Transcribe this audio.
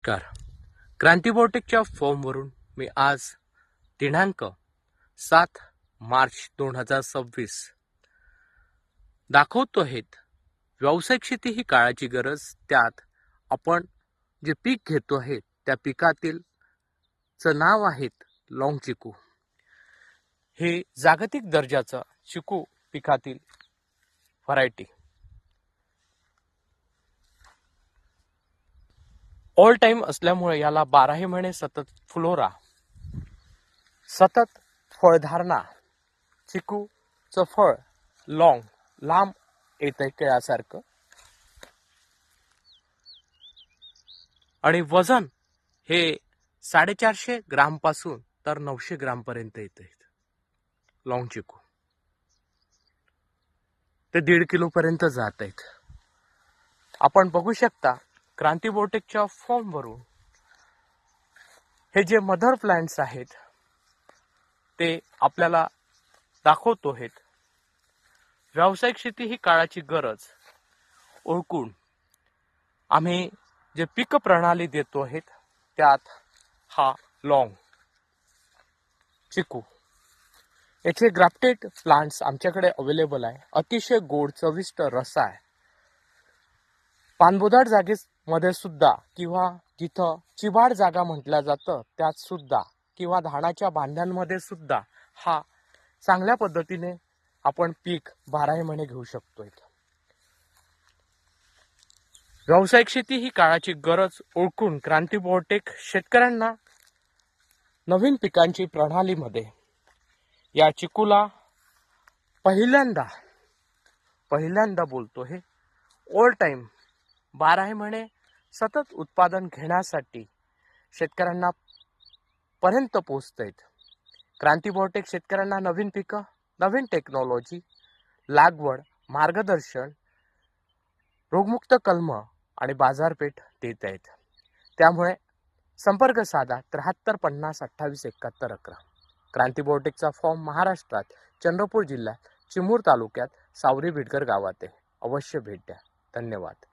नमस्कार. क्रांतिबोटेकच्या फॉर्मवरून मी आज दिनांक 7 मार्च 2026 दाखवतो आहेत. व्यावसायिक शेती ही काळाची गरज. त्यात आपण जे पीक घेतो आहे त्या पिकातील नाव आहेत लॉंग चिकू. हे जागतिक दर्जाचं चिकू पिकातील व्हरायटी. ऑल टाइम असल्यामुळे याला 12 महिने सतत फ्लोरा, सतत फळधारणा, चिकूचं फळ लांब येतंय केळासारखं आणि वजन हे 450 ग्राम पासून तर 900 ग्राम पर्यंत येते. लॉंग चिकू ते 1.5 किलो पर्यंत जात आहेत. आपण बघू शकता क्रांतिबोटेकच्या फॉर्मवरून हे जे मदर प्लांट्स आहेत ते आपल्याला दाखवतो आहेत. व्यावसायिक शेती ही काळाची गरज ओळखून आम्ही जे पीक प्रणाली देतो आहेत त्यात हा लॉंग चिकू याचे ग्राफ्टेड प्लांट्स आमच्याकडे अवेलेबल आहे. अतिशय गोड चविष्ट रस आहे. पानबुदाट जागेमध्ये सुद्धा किंवा जिथं चिबाड जागा म्हटल्या जातं त्यात सुद्धा किंवा धानाच्या बांध्यांमध्ये सुद्धा हा चांगल्या पद्धतीने आपण पीक 12 महिने घेऊ शकतो. व्यावसायिक शेती ही काळाची गरज ओळखून क्रांतिबोटेक शेतकऱ्यांना नवीन पिकांची प्रणालीमध्ये या चिकूला पहिल्यांदा बोलतो हे ऑल टाइम 12 महिने सतत उत्पादन घेण्यासाठी शेतकऱ्यांना पर्यंत पोहोचतायत. क्रांतिबोटेक शेतकऱ्यांना नवीन पिकं, नवीन टेक्नॉलॉजी, लागवड, मार्गदर्शन, रोगमुक्त कलम आणि बाजारपेठ देत आहेत. त्यामुळे संपर्क साधा 73 50 28 71 11. क्रांतिबोटेकचा फॉर्म महाराष्ट्रात चंद्रपूर जिल्ह्यात चिमूर तालुक्यात सावरी बिडकर गावात आहे. अवश्य भेट द्या. धन्यवाद.